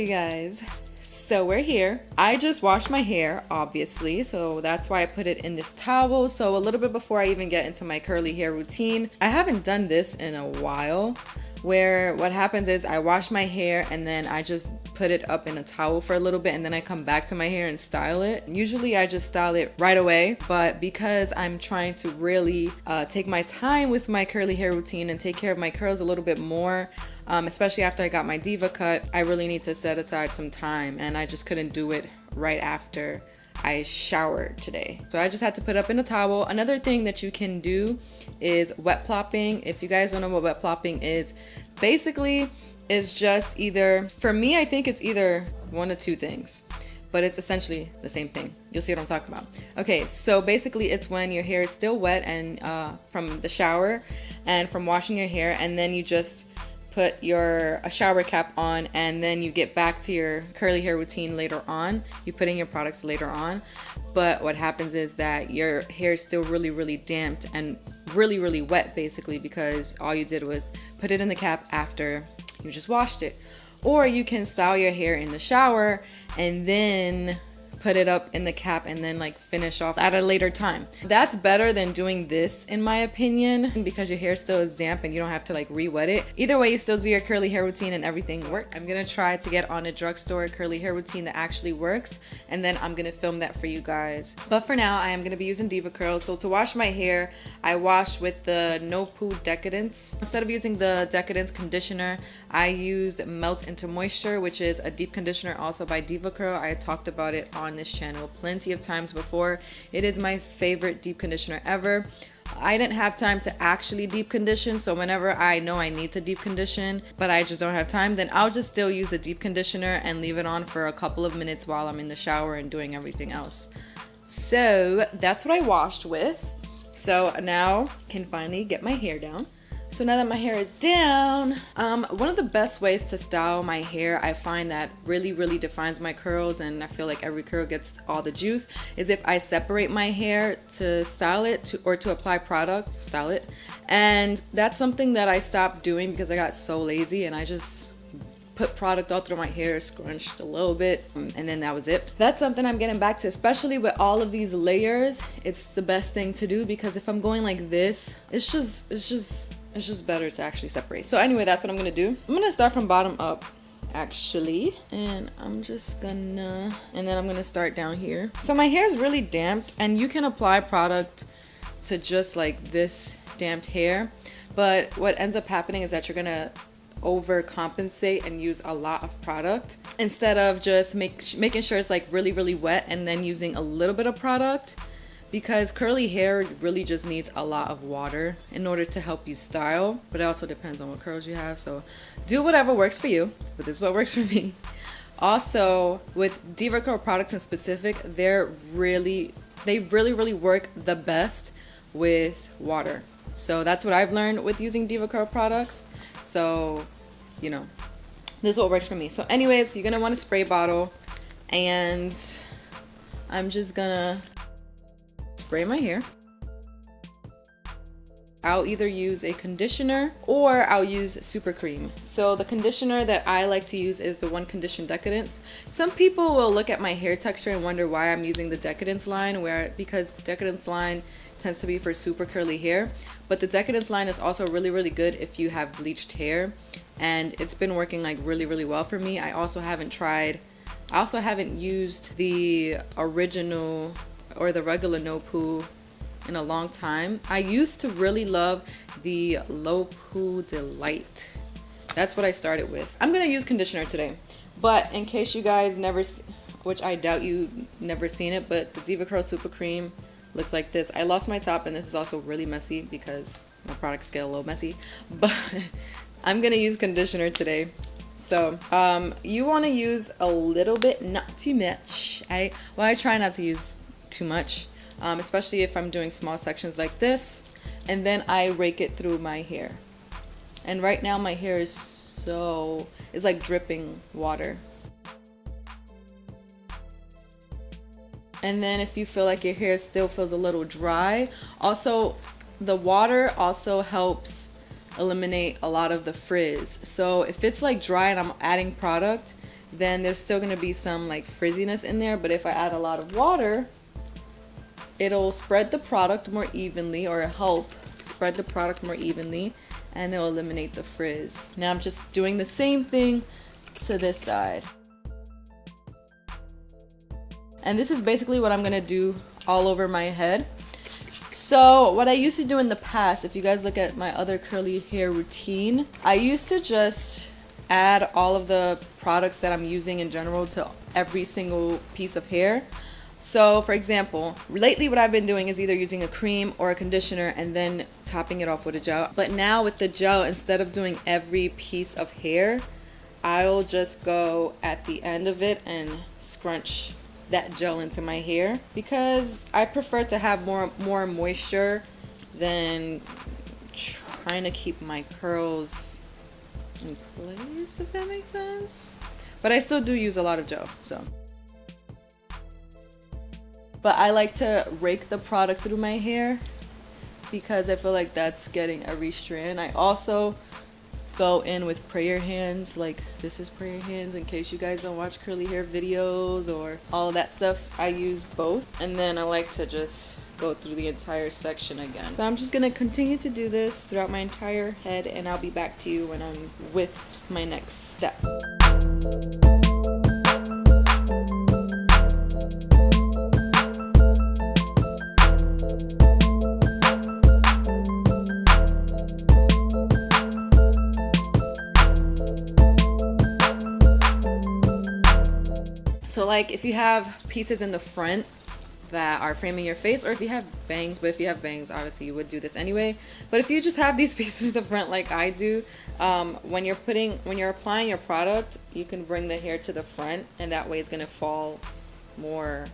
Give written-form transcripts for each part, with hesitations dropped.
guys, so we're here. I just washed my hair, obviously, so that's why I put it in this towel. So a little bit before I even get into my curly hair routine, I haven't done this in a while, where what happens is I wash my hair and then I just put it up in a towel for a little bit and then I come back to my hair and style it. Usually I just style it right away, but because I'm trying to really take my time with my curly hair routine and take care of my curls a little bit more, especially after I got my diva cut, I really need to set aside some time, and I just couldn't do it right after I showered today. So I just had to put up in a towel. Another thing that you can do is wet plopping. If you guys don't know what wet plopping is, basically it's just either, for me, I think it's either one of two things, but it's essentially the same thing. You'll see what I'm talking about. Okay, so basically it's when your hair is still wet and from the shower and from washing your hair, and then you just put your shower cap on, and then you get back to your curly hair routine later on. You put in your products later on, but what happens is that your hair is still really damped and really wet, basically, because all you did was put it in the cap after you just washed it. Or you can style your hair in the shower and then put it up in the cap and then like finish off at a later time. That's better than doing this, in my opinion, because your hair still is damp and you don't have to like re-wet it. Either way, you still do your curly hair routine and everything works. I'm gonna try to get on a Drugstore curly hair routine that actually works, and then I'm gonna film that for you guys. But for now, I am gonna be using Diva Curl. So to wash my hair, I wash with the No Poo Decadence. Instead of using the Decadence conditioner, I used Melt Into Moisture, which is a deep conditioner also by Diva Curl. I talked about it on this channel plenty of times before. It is my favorite deep conditioner ever. I didn't have time to actually deep condition, so whenever I know I need to deep condition but I just don't have time, then I'll just still use the deep conditioner and leave it on for a couple of minutes while I'm in the shower and doing everything else. So that's what I washed with. So now I can finally get my hair down. So now that my hair is down, one of the best ways to style my hair, I find that really defines my curls, and I feel like every curl gets all the juice, is if I separate my hair to style it, or to apply product, style it. And that's something that I stopped doing because I got so lazy and I just put product all through my hair, scrunched a little bit, and then that was it. That's something I'm getting back to, especially with all of these layers. It's the best thing to do, because if I'm going like this, it's just better to actually separate. So anyway, that's what I'm gonna do. I'm gonna start from bottom up, actually, and I'm gonna start down here. So my hair is really damped, and you can apply product to just like this damped hair, but what ends up happening is that you're gonna overcompensate and use a lot of product instead of just making sure it's like really wet and then using a little bit of product, because curly hair really just needs a lot of water in order to help you style. But it also depends on what curls you have, so do whatever works for you, but this is what works for me. Also, with Diva Curl products in specific, they really work the best with water. So that's what I've learned with using Diva Curl products. So, you know, this is what works for me. So anyways, you're gonna want a spray bottle, and I'm just gonna spray my hair. I'll either use a conditioner or I'll use super cream. So the conditioner that I like to use is the One Condition Decadence. Some people will look at my hair texture and wonder why I'm using the Decadence line, because Decadence line tends to be for super curly hair, but the Decadence line is also really good if you have bleached hair, and it's been working like really well for me. I also haven't used the original or the regular No Poo in a long time. I used to really love the Low Poo Delight. That's what I started with. I'm gonna use conditioner today, but in case you guys never, which I doubt you never seen it, but the Diva Curl Super Cream looks like this. I lost my top, and this is also really messy because my products get a little messy, but I'm gonna use conditioner today. So you want to use a little bit, not too much. I try not to use too much, especially if I'm doing small sections like this, and then I rake it through my hair. And right now my hair is it's like dripping water. And then if you feel like your hair still feels a little dry, also the water also helps eliminate a lot of the frizz. So if it's like dry and I'm adding product, then there's still gonna be some like frizziness in there. But if I add a lot of water, it'll spread the product more evenly, or help spread the product more evenly, and it'll eliminate the frizz. Now I'm just doing the same thing to this side. And this is basically what I'm gonna do all over my head. So what I used to do in the past, if you guys look at my other curly hair routine, I used to just add all of the products that I'm using in general to every single piece of hair. So for example, lately what I've been doing is either using a cream or a conditioner and then topping it off with a gel. But now with the gel, instead of doing every piece of hair, I'll just go at the end of it and scrunch that gel into my hair, because I prefer to have more moisture than trying to keep my curls in place, if that makes sense. But I still do use a lot of gel, so. But I like to rake the product through my hair because I feel like that's getting every strand. I also go in with prayer hands, like this is prayer hands, in case you guys don't watch curly hair videos or all of that stuff. I use both, and then I like to just go through the entire section again. So I'm just gonna continue to do this throughout my entire head, and I'll be back to you when I'm with my next step. So like if you have pieces in the front that are framing your face, or if you have bangs, but if you have bangs, obviously you would do this anyway. But if you just have these pieces in the front like I do, when you're applying your product, you can bring the hair to the front, and that way it's gonna fall more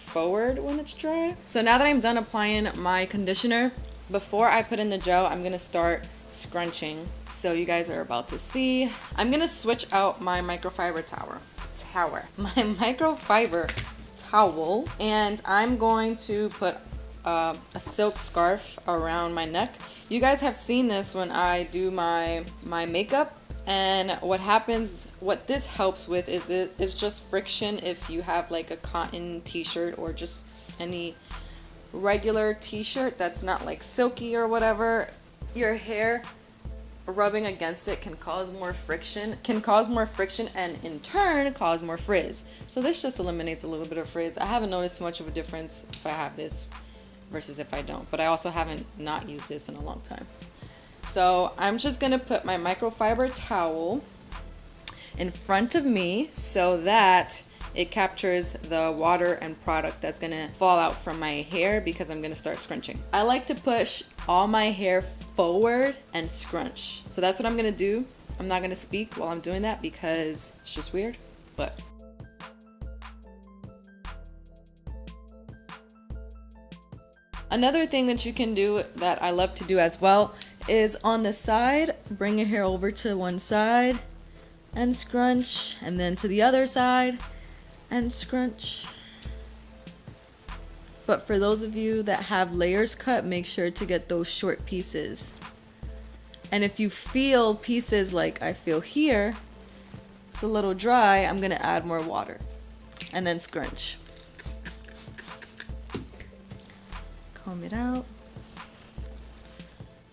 forward when it's dry. So now that I'm done applying my conditioner, before I put in the gel, I'm gonna start scrunching. So you guys are about to see. I'm gonna switch out my microfiber towel, and I'm going to put a silk scarf around my neck. You guys have seen this when I do my makeup, and what this helps with is it's just friction. If you have like a cotton t-shirt or just any regular t-shirt that's not like silky or whatever, your hair rubbing against it can cause more friction, and in turn cause more frizz. So this just eliminates a little bit of frizz. I haven't noticed much of a difference if I have this versus if I don't, but I also haven't not used this in a long time. So I'm just gonna put my microfiber towel in front of me so that it captures the water and product that's gonna fall out from my hair, because I'm gonna start scrunching. I like to push all my hair forward and scrunch. So that's what I'm gonna do. I'm not gonna speak while I'm doing that because it's just weird, but. Another thing that you can do that I love to do as well is on the side, bring your hair over to one side and scrunch, and then to the other side and scrunch. But for those of you that have layers cut, make sure to get those short pieces. And if you feel pieces like I feel here, it's a little dry, I'm gonna add more water and then scrunch. Comb it out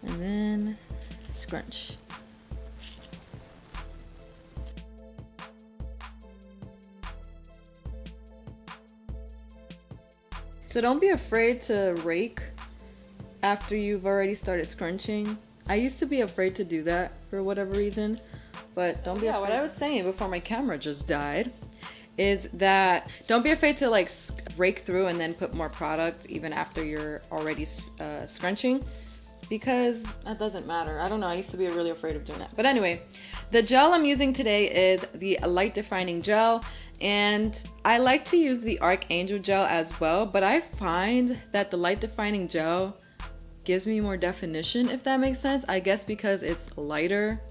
and then scrunch. So don't be afraid to rake after you've already started scrunching. I used to be afraid to do that for whatever reason, but don't be afraid. What I was saying before my camera just died is that don't be afraid to like rake through and then put more product even after you're already scrunching, because that doesn't matter. I don't know, I used to be really afraid of doing that. But anyway, the gel I'm using today is the light defining gel. And I like to use the Archangel gel as well, but I find that the light defining gel gives me more definition, if that makes sense. I guess because it's lighter,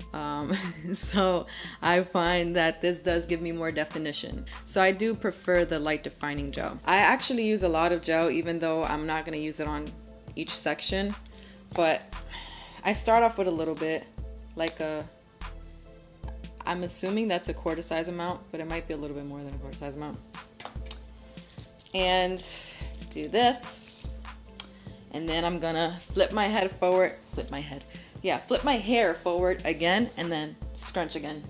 so I find that this does give me more definition. So I do prefer the light defining gel. I actually use a lot of gel, even though I'm not gonna use it on each section, but I start off with a little bit, like I'm assuming that's a quarter size amount, but it might be a little bit more than a quarter size amount. And do this. And then I'm gonna flip my head forward, flip my hair forward again, and then scrunch again.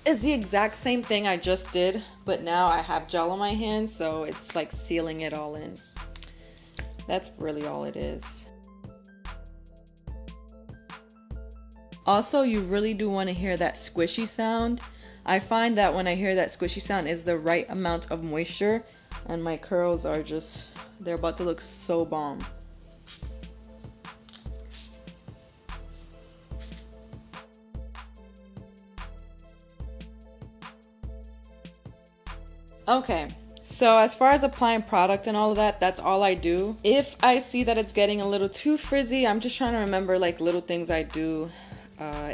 It's the exact same thing I just did, but now I have gel on my hands, so it's like sealing it all in. That's really all it is. Also, you really do want to hear that squishy sound. I find that when I hear that squishy sound is the right amount of moisture, and my curls are just, they're about to look so bomb. Okay, so as far as applying product and all of that, that's all I do. If I see that it's getting a little too frizzy, I'm just trying to remember like little things I do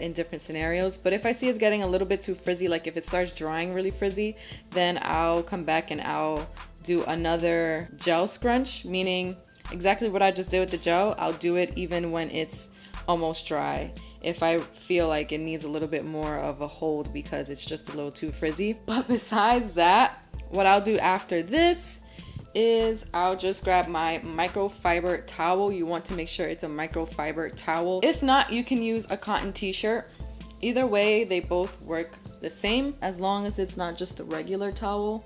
in different scenarios. But if I see it's getting a little bit too frizzy, like if it starts drying really frizzy, then I'll come back and I'll do another gel scrunch, meaning exactly what I just did with the gel. I'll do it even when it's almost dry, if I feel like it needs a little bit more of a hold because it's just a little too frizzy. But besides that, what I'll do after this is I'll just grab my microfiber towel. You want to make sure it's a microfiber towel. If not, you can use a cotton t-shirt. Either way, they both work the same as long as it's not just a regular towel.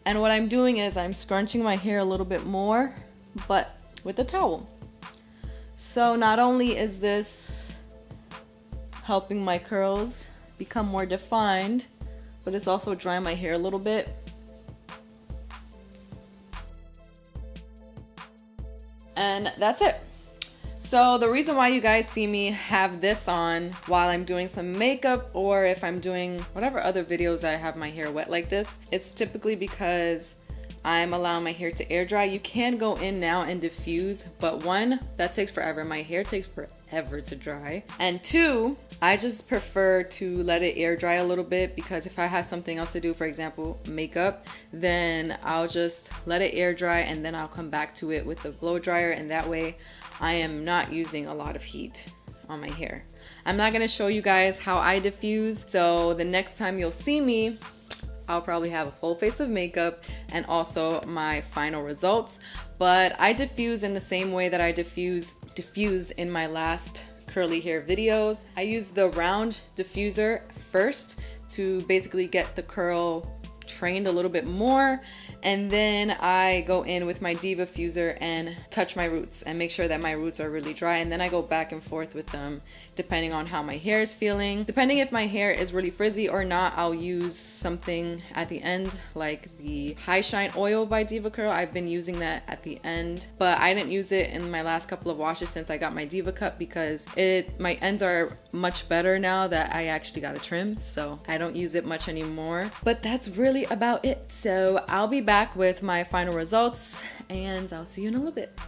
And what I'm doing is I'm scrunching my hair a little bit more, but with a towel. So not only is this helping my curls become more defined, but it's also drying my hair a little bit. And that's it. So the reason why you guys see me have this on while I'm doing some makeup, or if I'm doing whatever other videos I have my hair wet like this, it's typically because I'm allowing my hair to air dry. You can go in now and diffuse, but one, that takes forever. My hair takes forever to dry. And two, I just prefer to let it air dry a little bit, because if I have something else to do, for example, makeup, then I'll just let it air dry and then I'll come back to it with the blow dryer, and that way I am not using a lot of heat on my hair. I'm not gonna show you guys how I diffuse, so the next time you'll see me, I'll probably have a full face of makeup and also my final results. But I diffuse in the same way that I diffused in my last curly hair videos. I use the round diffuser first to basically get the curl trained a little bit more, and then I go in with my Diva Fuser and touch my roots and make sure that my roots are really dry, and then I go back and forth with them depending on how my hair is feeling. Depending if my hair is really frizzy or not, I'll use something at the end like the High Shine Oil by Diva Curl. I've been using that at the end, but I didn't use it in my last couple of washes since I got my Diva Cut, because my ends are much better now that I actually got a trim, so I don't use it much anymore. But that's really about it. So I'll be back with my final results and I'll see you in a little bit.